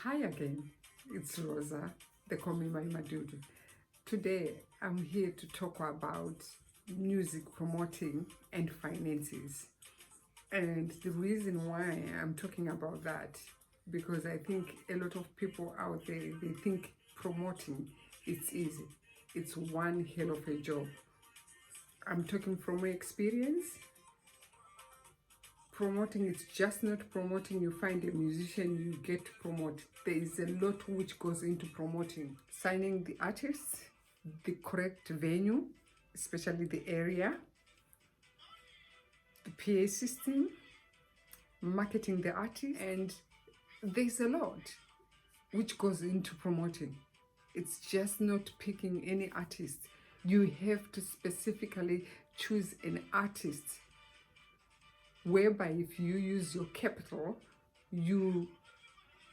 Hi again, it's Rosa, they call me Ndayamadudu. Today I'm here to talk about music promoting and finances. And the reason why I'm talking about that, because I think a lot of people out there, they think promoting it's easy. It's one hell of a job. I'm talking from my experience. Promoting, it's just not promoting. You find a musician, you get to promote. There is a lot which goes into promoting. Signing the artists, the correct venue, especially the area, the PA system, marketing the artist, and there's a lot which goes into promoting. It's just not picking any artist. You have to specifically choose an artist whereby if you use your capital, you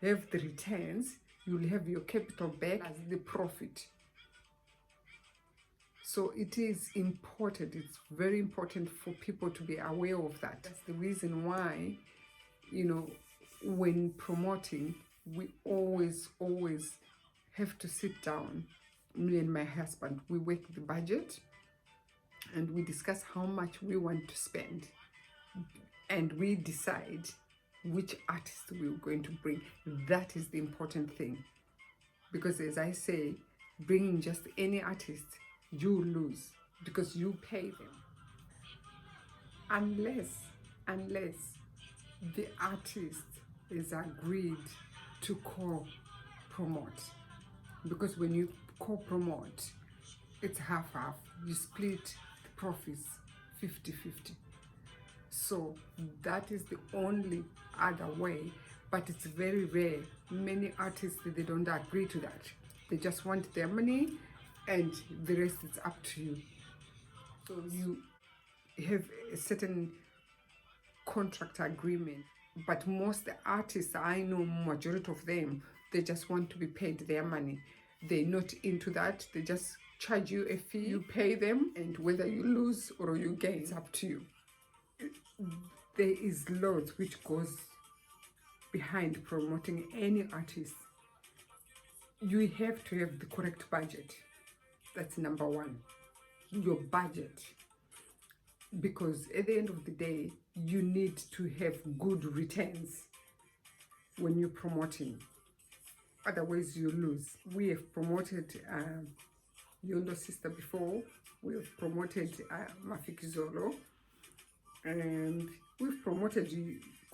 have the returns, you'll have your capital back as the profit. So it is important, it's very important for people to be aware of that. That's the reason why, when promoting, we always have to sit down, me and my husband, we work the budget and we discuss how much we want to spend. And we decide which artist we're going to bring. That is the important thing. Because as I say, bringing just any artist, you lose because you pay them. Unless the artist is agreed to co-promote. Because when you co-promote, it's half-half. You split the profits 50-50. So that is the only other way, but it's very rare. Many artists, they don't agree to that. They just want their money and the rest is up to you. So you have a certain contract agreement, but most artists, I know majority of them, they just want to be paid their money. They're not into that. They just charge you a fee, you pay them, and whether you lose or you gain, it's up to you. There is loads which goes behind promoting any artist. You have to have the correct budget. That's number one, your budget. Because at the end of the day, you need to have good returns when you're promoting. Otherwise, you lose. We have promoted Yondo Sister before. We have promoted Mafiki Zolo. And we've promoted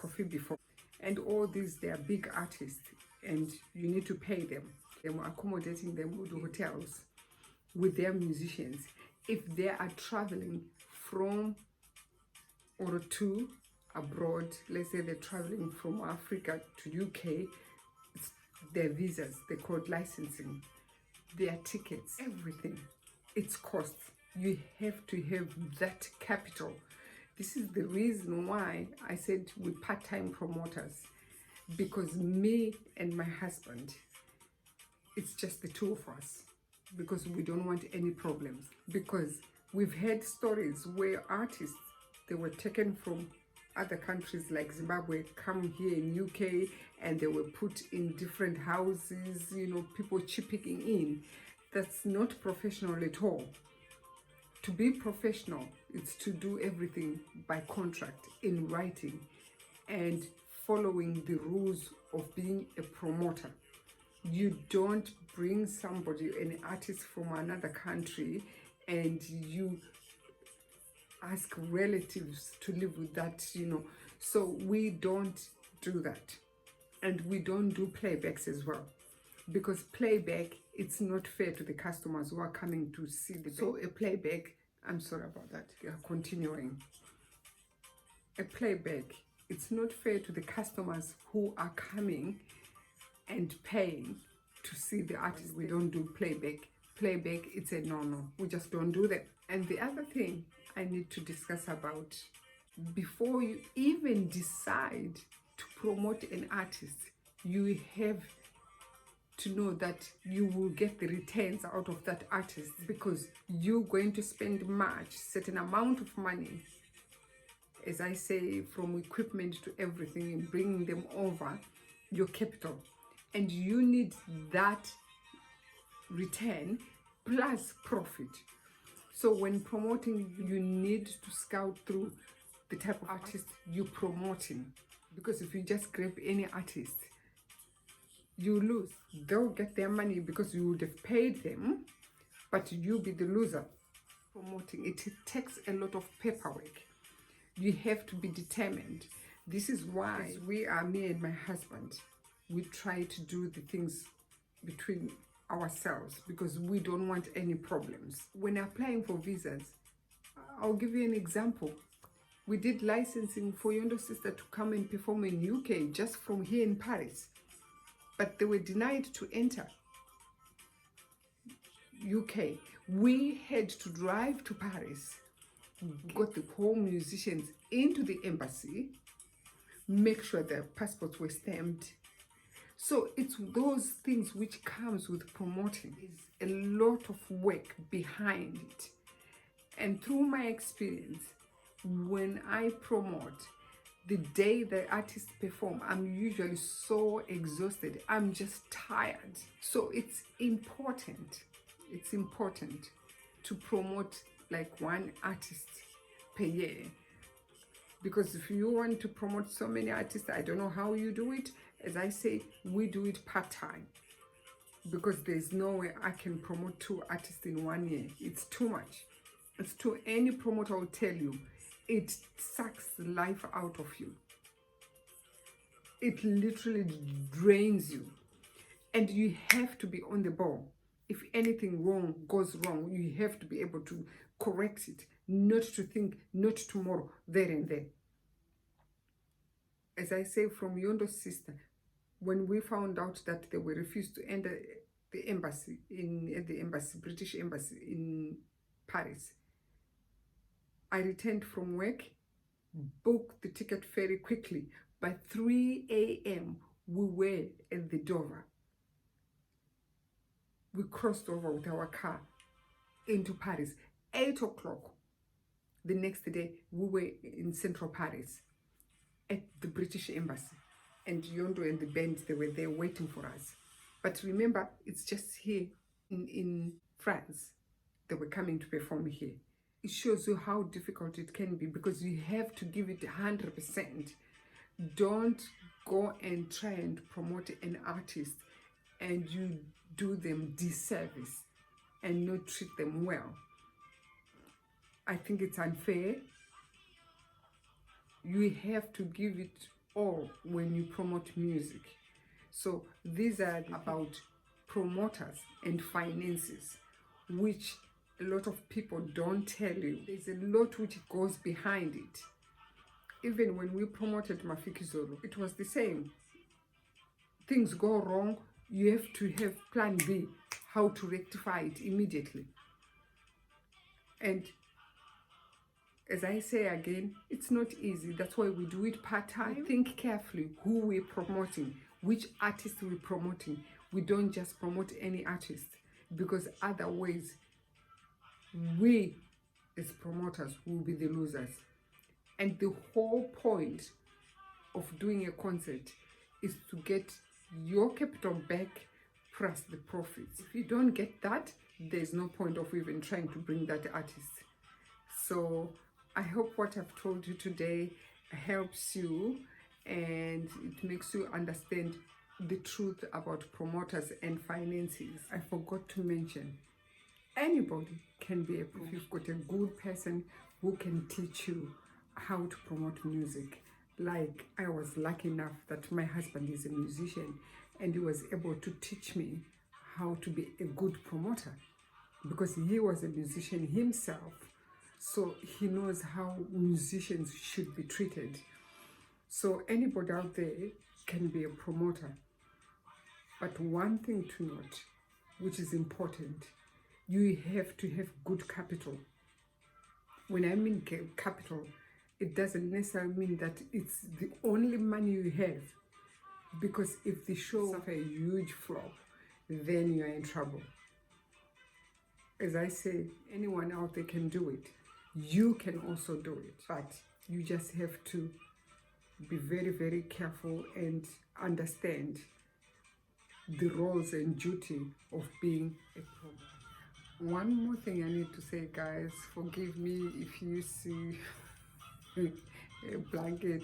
Coffee before, and all these, they are big artists and you need to pay them. They're accommodating them with hotels with their musicians. If they are traveling from or to abroad, let's say they're traveling from Africa to UK, it's their visas, they're called licensing, their tickets, everything, it's cost. You have to have that capital. This is the reason why I said we're part-time promoters, because me and my husband, it's just the two of us, because we don't want any problems. Because we've heard stories where artists, they were taken from other countries like Zimbabwe, come here in UK, and they were put in different houses, people chipping in. That's not professional at all. To be professional, it's to do everything by contract, in writing, and following the rules of being a promoter. You don't bring somebody, an artist from another country, and you ask relatives to live with that, So we don't do that. And we don't do playbacks as well. Because playback, it's not fair to the customers who are coming to see the So a playback, I'm sorry about that, continuing. A playback, it's not fair to the customers who are coming and paying to see the artist. We don't do playback. Playback, it's a no-no. We just don't do that. And the other thing I need to discuss about, before you even decide to promote an artist, you have to know that you will get the returns out of that artist, because you're going to spend much certain amount of money, as I say, from equipment to everything, and bringing them over your capital, and you need that return plus profit. So when promoting, you need to scout through the type of artist you're promoting, because if you just grab any artist, you lose. They'll get their money because you would have paid them, but you'll be the loser. Promoting, it takes a lot of paperwork. You have to be determined. This is why we are, me and my husband, we try to do the things between ourselves, because we don't want any problems. When applying for visas, I'll give you an example. We did licensing for Yondo Sister to come and perform in UK, just from here in Paris, but they were denied to enter UK. We had to drive to Paris, got the whole musicians into the embassy, make sure their passports were stamped. So it's those things which comes with promoting. There's a lot of work behind it. And through my experience, when I promote, the day the artists perform, I'm usually so exhausted. I'm just tired. So it's important to promote like one artist per year. Because if you want to promote so many artists, I don't know how you do it. As I say, we do it part-time, because there's no way I can promote 2 artists in 1 year. It's too much. It's too, any promoter will tell you, it sucks the life out of you. It literally drains you. And you have to be on the ball. If anything goes wrong, you have to be able to correct it, not to think, not tomorrow, there and there. As I say, from Yondo Sister, when we found out that they were refused to enter the embassy, British embassy in Paris, I returned from work, booked the ticket very quickly. By 3 a.m., we were at the Dover. We crossed over with our car into Paris. 8 o'clock the next day, we were in central Paris at the British embassy. And Yondo and the band, they were there waiting for us. But remember, it's just here in France. They were coming to perform here. It shows you how difficult it can be, because you have to give it 100%. Don't go and try and promote an artist and you do them disservice and not treat them well. I think it's unfair. You have to give it all when you promote music. So these are about promoters and finances, which a lot of people don't tell you. There's a lot which goes behind it. Even when we promoted Mafiki Zulu, it was the same. Things go wrong, you have to have plan B, how to rectify it immediately. And as I say again, it's not easy. That's why we do it part-time. Think carefully who we're promoting, which artist we're promoting. We don't just promote any artist, because otherwise we as promoters will be the losers. And the whole point of doing a concert is to get your capital back plus the profits. If you don't get that, there's no point of even trying to bring that artist. So I hope what I've told you today helps you and it makes you understand the truth about promoters and finances. I forgot to mention, anybody can be a promoter. If you've got a good person who can teach you how to promote music. Like, I was lucky enough that my husband is a musician and he was able to teach me how to be a good promoter, because he was a musician himself, so he knows how musicians should be treated. So anybody out there can be a promoter. But one thing to note, which is important, you have to have good capital. When I mean capital, it doesn't necessarily mean that it's the only money you have, because if the show is a huge flop, then you're in trouble. As I say, anyone out there can do it. You can also do it, but you just have to be very, very careful and understand the roles and duty of being a promoter. One more thing I need to say, guys, forgive me if you see a blanket.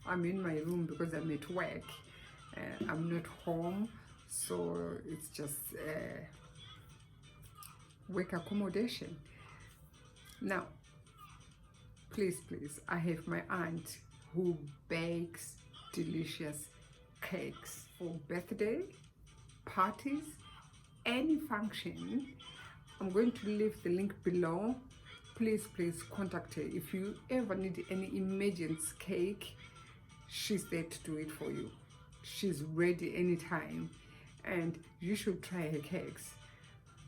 I'm in my room because I'm at work. I'm not home, so it's just work accommodation. Now, please, I have my aunt who bakes delicious cakes for birthday, parties, any function. I'm going to leave the link below. Please contact her. If you ever need any emergency cake, she's there to do it for you. She's ready anytime, and you should try her cakes.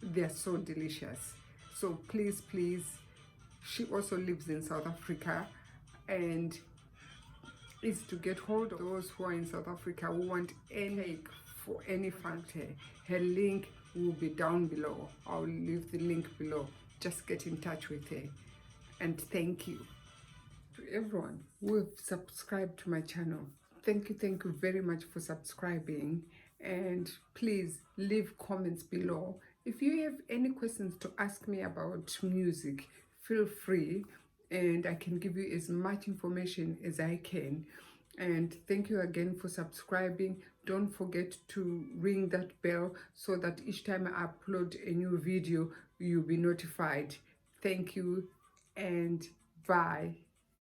They're so delicious. So please, she also lives in South Africa and is to get hold of those who are in South Africa who want any cake for any function. Her link will be down below. I'll leave the link below. Just get in touch with her. And thank you to everyone who have subscribed to my channel. Thank you very much for subscribing, and please leave comments below. If you have any questions to ask me about music, feel free, and I can give you as much information as I can. And thank you again for subscribing. Don't forget to ring that bell so that each time I upload a new video, you'll be notified. Thank you and bye.